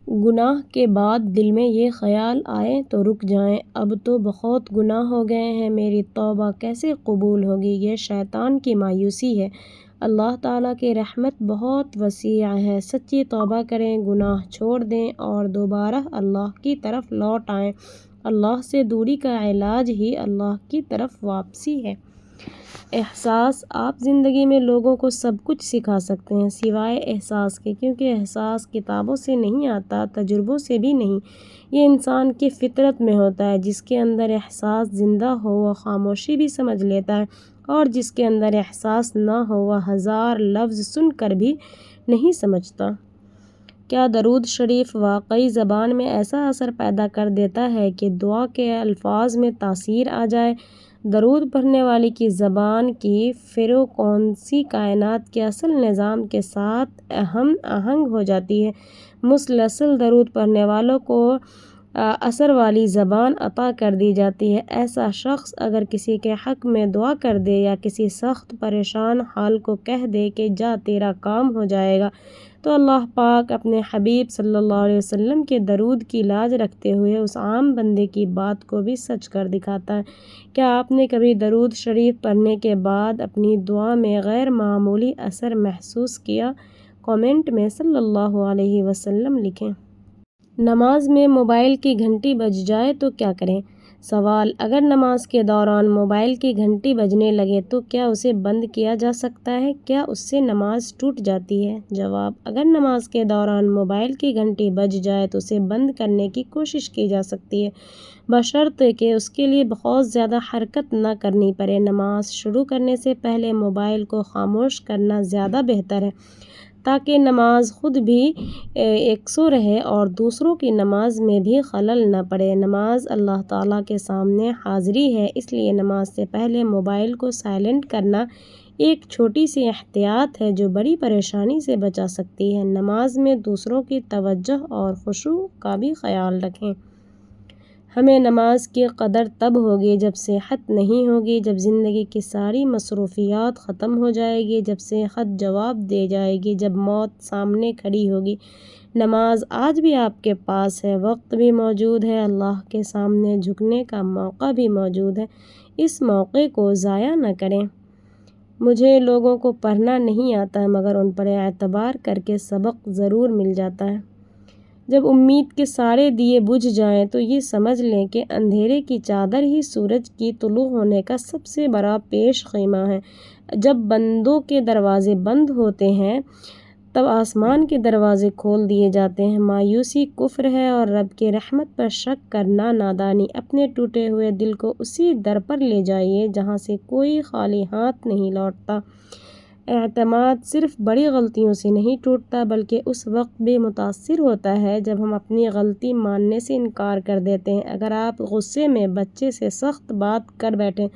گناہ کے بعد دل میں یہ خیال آئے تو رک جائیں، اب تو بہت گناہ ہو گئے ہیں، میری توبہ کیسے قبول ہوگی؟ یہ شیطان کی مایوسی ہے۔ اللہ تعالیٰ کی رحمت بہت وسیع ہے۔ سچی توبہ کریں، گناہ چھوڑ دیں اور دوبارہ اللہ کی طرف لوٹ آئیں۔ اللہ سے دوری کا علاج ہی اللہ کی طرف واپسی ہے۔ احساس۔ آپ زندگی میں لوگوں کو سب کچھ سکھا سکتے ہیں سوائے احساس کے، کیونکہ احساس کتابوں سے نہیں آتا، تجربوں سے بھی نہیں، یہ انسان کی فطرت میں ہوتا ہے۔ جس کے اندر احساس زندہ ہو وہ خاموشی بھی سمجھ لیتا ہے، اور جس کے اندر احساس نہ ہو وہ ہزار لفظ سن کر بھی نہیں سمجھتا۔ کیا درود شریف واقعی زبان میں ایسا اثر پیدا کر دیتا ہے کہ دعا کے الفاظ میں تاثیر آ جائے؟ درود پڑھنے والے کی زبان کی فریکوئنسی کائنات کے اصل نظام کے ساتھ ہم آہنگ ہو جاتی ہے۔ مسلسل درود پڑھنے والوں کو اثر والی زبان عطا کر دی جاتی ہے۔ ایسا شخص اگر کسی کے حق میں دعا کر دے یا کسی سخت پریشان حال کو کہہ دے کہ جا تیرا کام ہو جائے گا، تو اللہ پاک اپنے حبیب صلی اللہ علیہ وسلم کے درود کی لاج رکھتے ہوئے اس عام بندے کی بات کو بھی سچ کر دکھاتا ہے۔ کیا آپ نے کبھی درود شریف پڑھنے کے بعد اپنی دعا میں غیر معمولی اثر محسوس کیا؟ کامنٹ میں صلی اللہ علیہ وسلم لکھیں۔ نماز میں موبائل کی گھنٹی بج جائے تو کیا کریں؟ سوال: اگر نماز کے دوران موبائل کی گھنٹی بجنے لگے تو کیا اسے بند کیا جا سکتا ہے؟ کیا اس سے نماز ٹوٹ جاتی ہے؟ جواب: اگر نماز کے دوران موبائل کی گھنٹی بج جائے تو اسے بند کرنے کی کوشش کی جا سکتی ہے، بشرطے کہ اس کے لیے بہت زیادہ حرکت نہ کرنی پڑے۔ نماز شروع کرنے سے پہلے موبائل کو خاموش کرنا زیادہ بہتر ہے، تاکہ نماز خود بھی یکسو رہے اور دوسروں کی نماز میں بھی خلل نہ پڑے۔ نماز اللہ تعالیٰ کے سامنے حاضری ہے، اس لیے نماز سے پہلے موبائل کو سائلنٹ کرنا ایک چھوٹی سی احتیاط ہے جو بڑی پریشانی سے بچا سکتی ہے۔ نماز میں دوسروں کی توجہ اور خشوع کا بھی خیال رکھیں۔ ہمیں نماز کی قدر تب ہوگی جب صحت نہیں ہوگی، جب زندگی کی ساری مصروفیات ختم ہو جائے گی، جب صحت جواب دے جائے گی، جب موت سامنے کھڑی ہوگی۔ نماز آج بھی آپ کے پاس ہے، وقت بھی موجود ہے، اللہ کے سامنے جھکنے کا موقع بھی موجود ہے، اس موقع کو ضائع نہ کریں۔ مجھے لوگوں کو پڑھنا نہیں آتا ہے مگر ان پر اعتبار کر کے سبق ضرور مل جاتا ہے۔ جب امید کے سارے دیے بجھ جائیں تو یہ سمجھ لیں کہ اندھیرے کی چادر ہی سورج کی طلوع ہونے کا سب سے بڑا پیش خیمہ ہے۔ جب بندوں کے دروازے بند ہوتے ہیں تب آسمان کے دروازے کھول دیے جاتے ہیں۔ مایوسی کفر ہے اور رب کی رحمت پر شک کرنا نادانی۔ اپنے ٹوٹے ہوئے دل کو اسی در پر لے جائیے جہاں سے کوئی خالی ہاتھ نہیں لوٹتا۔ اعتماد صرف بڑی غلطیوں سے نہیں ٹوٹتا بلکہ اس وقت بھی متاثر ہوتا ہے جب ہم اپنی غلطی ماننے سے انکار کر دیتے ہیں۔ اگر آپ غصے میں بچے سے سخت بات کر بیٹھیں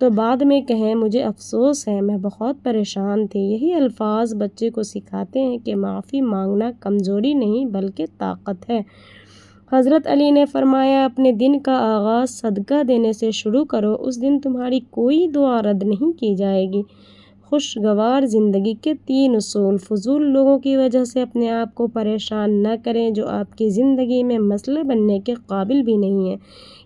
تو بعد میں کہیں مجھے افسوس ہے، میں بہت پریشان تھی، یہی الفاظ بچے کو سکھاتے ہیں کہ معافی مانگنا کمزوری نہیں بلکہ طاقت ہے۔ حضرت علی نے فرمایا اپنے دن کا آغاز صدقہ دینے سے شروع کرو، اس دن تمہاری کوئی دعا رد نہیں کی جائے گی۔ خوشگوار زندگی کے 3 اصول: فضول لوگوں کی وجہ سے اپنے آپ کو پریشان نہ کریں جو آپ کی زندگی میں مسئلہ بننے کے قابل بھی نہیں ہیں۔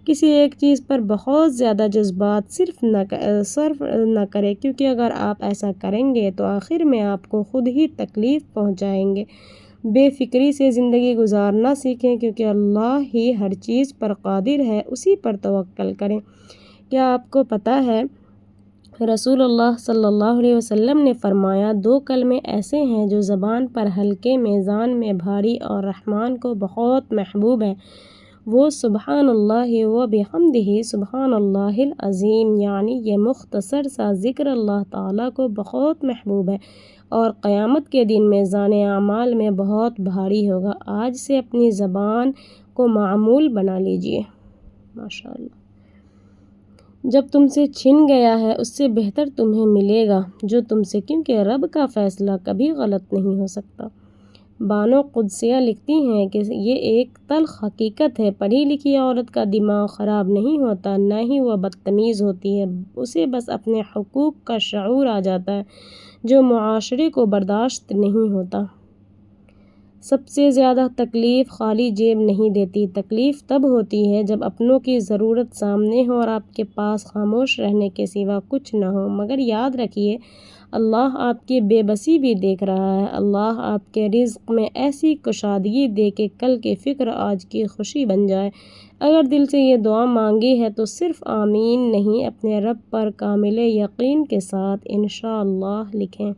کسی ایک چیز پر بہت زیادہ جذبات صرف نہ کریں کیونکہ اگر آپ ایسا کریں گے تو آخر میں آپ کو خود ہی تکلیف پہنچائیں گے۔ بے فکری سے زندگی گزارنا سیکھیں کیونکہ اللہ ہی ہر چیز پر قادر ہے، اسی پر توکل کریں۔ کیا آپ کو پتہ ہے رسول اللہ صلی اللہ علیہ وسلم نے فرمایا 2 کلمے ایسے ہیں جو زبان پر ہلکے میزان میں بھاری اور رحمان کو بہت محبوب ہیں، وہ سبحان اللہ و بحمدہ سبحان اللہ العظیم، یعنی یہ مختصر سا ذکر اللہ تعالیٰ کو بہت محبوب ہے اور قیامت کے دن میزان اعمال میں بہت بھاری ہوگا۔ آج سے اپنی زبان کو معمول بنا لیجئے۔ ماشاءاللہ۔ جب تم سے چھن گیا ہے اس سے بہتر تمہیں ملے گا جو تم سے، کیونکہ رب کا فیصلہ کبھی غلط نہیں ہو سکتا۔ بانو قدسیہ لکھتی ہیں کہ یہ ایک تلخ حقیقت ہے، پڑھی لکھی عورت کا دماغ خراب نہیں ہوتا، نہ ہی وہ بدتمیز ہوتی ہے، اسے بس اپنے حقوق کا شعور آ جاتا ہے جو معاشرے کو برداشت نہیں ہوتا۔ سب سے زیادہ تکلیف خالی جیب نہیں دیتی، تکلیف تب ہوتی ہے جب اپنوں کی ضرورت سامنے ہو اور آپ کے پاس خاموش رہنے کے سوا کچھ نہ ہو۔ مگر یاد رکھیے، اللہ آپ کی بے بسی بھی دیکھ رہا ہے۔ اللہ آپ کے رزق میں ایسی کشادگی دے کہ کل کی فکر آج کی خوشی بن جائے۔ اگر دل سے یہ دعا مانگی ہے تو صرف آمین نہیں، اپنے رب پر کامل یقین کے ساتھ انشاءاللہ لکھیں۔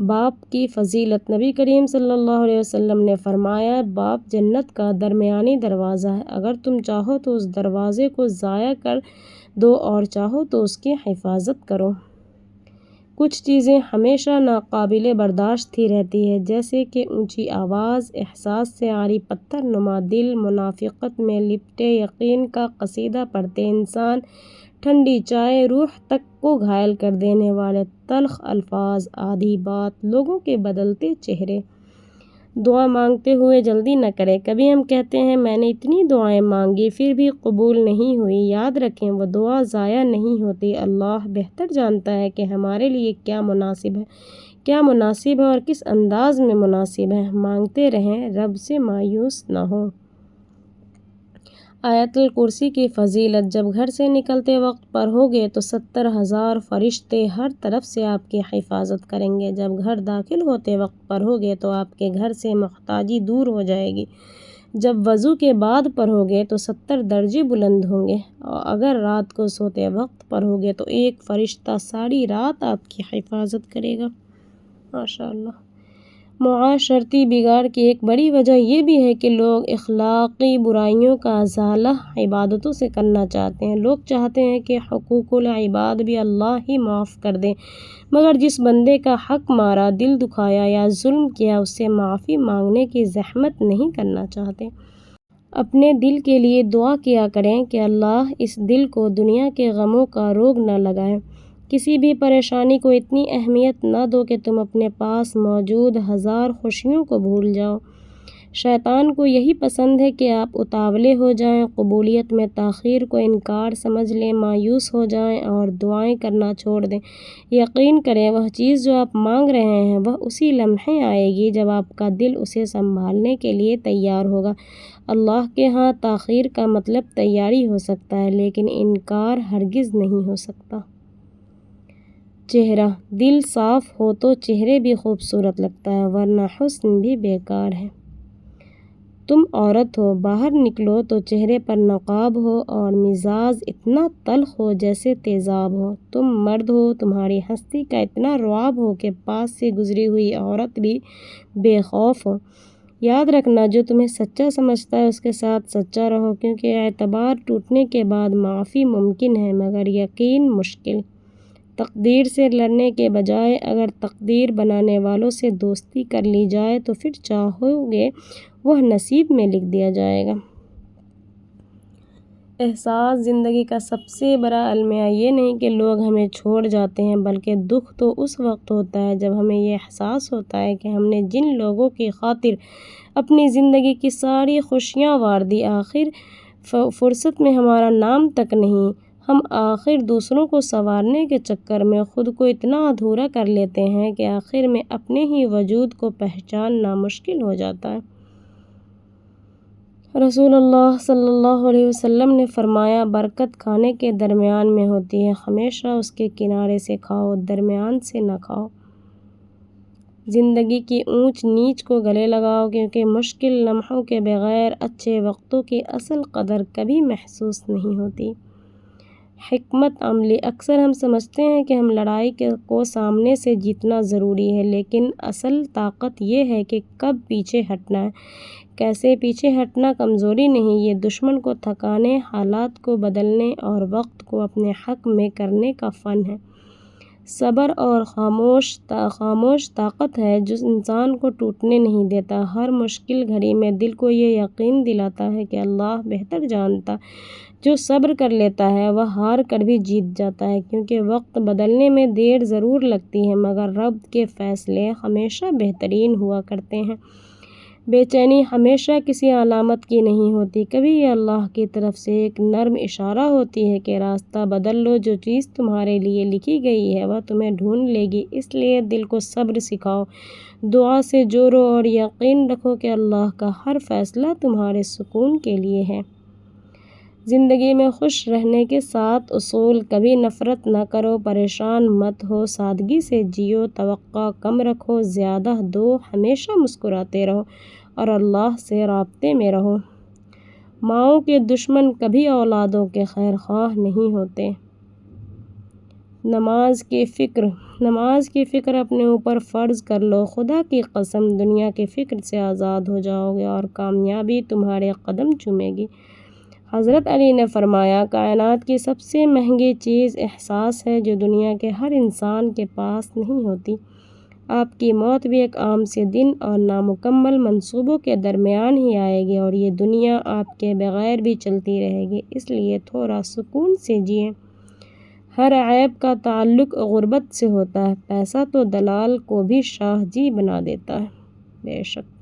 باپ کی فضیلت۔ نبی کریم صلی اللہ علیہ وسلم نے فرمایا، باپ جنت کا درمیانی دروازہ ہے، اگر تم چاہو تو اس دروازے کو ضائع کر دو اور چاہو تو اس کی حفاظت کرو۔ کچھ چیزیں ہمیشہ ناقابل برداشت ہی رہتی ہے، جیسے کہ اونچی آواز، احساس سے عاری پتھر نما دل، منافقت میں لپٹے یقین کا قصیدہ پڑھتے انسان، ٹھنڈی چائے، روح تک کو گھائل کر دینے والے تلخ الفاظ، آدھی بات، لوگوں کے بدلتے چہرے۔ دعا مانگتے ہوئے جلدی نہ کریں۔ کبھی ہم کہتے ہیں میں نے اتنی دعائیں مانگی پھر بھی قبول نہیں ہوئی۔ یاد رکھیں وہ دعا ضائع نہیں ہوتی۔ اللہ بہتر جانتا ہے کہ ہمارے لیے کیا مناسب ہے اور کس انداز میں مناسب ہے۔ مانگتے رہیں، رب سے مایوس نہ ہوں۔ آیت الکرسی کی فضیلت۔ جب گھر سے نکلتے وقت پڑھو گے تو 70,000 فرشتے ہر طرف سے آپ کی حفاظت کریں گے۔ جب گھر داخل ہوتے وقت پڑھو گے تو آپ کے گھر سے محتاجی دور ہو جائے گی۔ جب وضو کے بعد پڑھو گے تو 70 درجے بلند ہوں گے، اور اگر رات کو سوتے وقت پڑھو گے تو ایک فرشتہ ساری رات آپ کی حفاظت کرے گا۔ ماشاءاللہ۔ معاشرتی بگاڑ کی ایک بڑی وجہ یہ بھی ہے کہ لوگ اخلاقی برائیوں کا ازالہ عبادتوں سے کرنا چاہتے ہیں۔ لوگ چاہتے ہیں کہ حقوق العباد بھی اللہ ہی معاف کر دے، مگر جس بندے کا حق مارا، دل دکھایا یا ظلم کیا، اس سے معافی مانگنے کی زحمت نہیں کرنا چاہتے۔ اپنے دل کے لیے دعا کیا کریں کہ اللہ اس دل کو دنیا کے غموں کا روگ نہ لگائے۔ کسی بھی پریشانی کو اتنی اہمیت نہ دو کہ تم اپنے پاس موجود 1000 خوشیوں کو بھول جاؤ۔ شیطان کو یہی پسند ہے کہ آپ اتاولے ہو جائیں، قبولیت میں تاخیر کو انکار سمجھ لیں، مایوس ہو جائیں اور دعائیں کرنا چھوڑ دیں۔ یقین کریں وہ چیز جو آپ مانگ رہے ہیں وہ اسی لمحے آئے گی جب آپ کا دل اسے سنبھالنے کے لیے تیار ہوگا۔ اللہ کے ہاں تاخیر کا مطلب تیاری ہو سکتا ہے، لیکن انکار ہرگز نہیں ہو سکتا۔ چہرہ۔ دل صاف ہو تو چہرے بھی خوبصورت لگتا ہے، ورنہ حسن بھی بیکار ہے۔ تم عورت ہو، باہر نکلو تو چہرے پر نقاب ہو اور مزاج اتنا تلخ ہو جیسے تیزاب ہو۔ تم مرد ہو، تمہاری ہستی کا اتنا رعب ہو کہ پاس سے گزری ہوئی عورت بھی بے خوف ہو۔ یاد رکھنا جو تمہیں سچا سمجھتا ہے اس کے ساتھ سچا رہو، کیونکہ اعتبار ٹوٹنے کے بعد معافی ممکن ہے مگر یقین مشکل۔ تقدیر سے لڑنے کے بجائے اگر تقدیر بنانے والوں سے دوستی کر لی جائے تو پھر چاہو گے وہ نصیب میں لکھ دیا جائے گا۔ احساس۔ زندگی کا سب سے بڑا المیہ یہ نہیں کہ لوگ ہمیں چھوڑ جاتے ہیں، بلکہ دکھ تو اس وقت ہوتا ہے جب ہمیں یہ احساس ہوتا ہے کہ ہم نے جن لوگوں کی خاطر اپنی زندگی کی ساری خوشیاں وار دی، آخر فرصت میں ہمارا نام تک نہیں۔ ہم آخر دوسروں کو سنوارنے کے چکر میں خود کو اتنا ادھورا کر لیتے ہیں کہ آخر میں اپنے ہی وجود کو پہچاننا مشکل ہو جاتا ہے۔ رسول اللہ صلی اللہ علیہ وسلم نے فرمایا، برکت کھانے کے درمیان میں ہوتی ہے، ہمیشہ اس کے کنارے سے کھاؤ، درمیان سے نہ کھاؤ۔ زندگی کی اونچ نیچ کو گلے لگاؤ، کیونکہ مشکل لمحوں کے بغیر اچھے وقتوں کی اصل قدر کبھی محسوس نہیں ہوتی۔ حکمت عملی۔ اکثر ہم سمجھتے ہیں کہ ہم لڑائی کو سامنے سے جیتنا ضروری ہے، لیکن اصل طاقت یہ ہے کہ کب پیچھے ہٹنا ہے۔ کیسے پیچھے ہٹنا کمزوری نہیں، یہ دشمن کو تھکانے، حالات کو بدلنے اور وقت کو اپنے حق میں کرنے کا فن ہے۔ صبر اور خاموش طاقت ہے جو انسان کو ٹوٹنے نہیں دیتا۔ ہر مشکل گھڑی میں دل کو یہ یقین دلاتا ہے کہ اللہ بہتر جانتا، جو صبر کر لیتا ہے وہ ہار کر بھی جیت جاتا ہے، کیونکہ وقت بدلنے میں دیر ضرور لگتی ہے مگر رب کے فیصلے ہمیشہ بہترین ہوا کرتے ہیں۔ بے چینی ہمیشہ کسی علامت کی نہیں ہوتی، کبھی یہ اللہ کی طرف سے ایک نرم اشارہ ہوتی ہے کہ راستہ بدل لو، جو چیز تمہارے لیے لکھی گئی ہے وہ تمہیں ڈھونڈ لے گی، اس لیے دل کو صبر سکھاؤ، دعا سے جوڑو اور یقین رکھو کہ اللہ کا ہر فیصلہ تمہارے سکون کے لیے ہے۔ زندگی میں خوش رہنے کے 7 اصول: کبھی نفرت نہ کرو، پریشان مت ہو، سادگی سے جیو، توقع کم رکھو، زیادہ دو، ہمیشہ مسکراتے رہو اور اللہ سے رابطے میں رہو۔ ماؤں کے دشمن کبھی اولادوں کے خیر خواہ نہیں ہوتے۔ نماز کی فکر اپنے اوپر فرض کر لو، خدا کی قسم دنیا کی فکر سے آزاد ہو جاؤ گے اور کامیابی تمہارے قدم چومے گی۔ حضرت علی نے فرمایا، کائنات کی سب سے مہنگی چیز احساس ہے جو دنیا کے ہر انسان کے پاس نہیں ہوتی۔ آپ کی موت بھی ایک عام سے دن اور نامکمل منصوبوں کے درمیان ہی آئے گی اور یہ دنیا آپ کے بغیر بھی چلتی رہے گی، اس لیے تھوڑا سکون سے جئیں۔ ہر عیب کا تعلق غربت سے ہوتا ہے، پیسہ تو دلال کو بھی شاہ جی بنا دیتا ہے۔ بے شک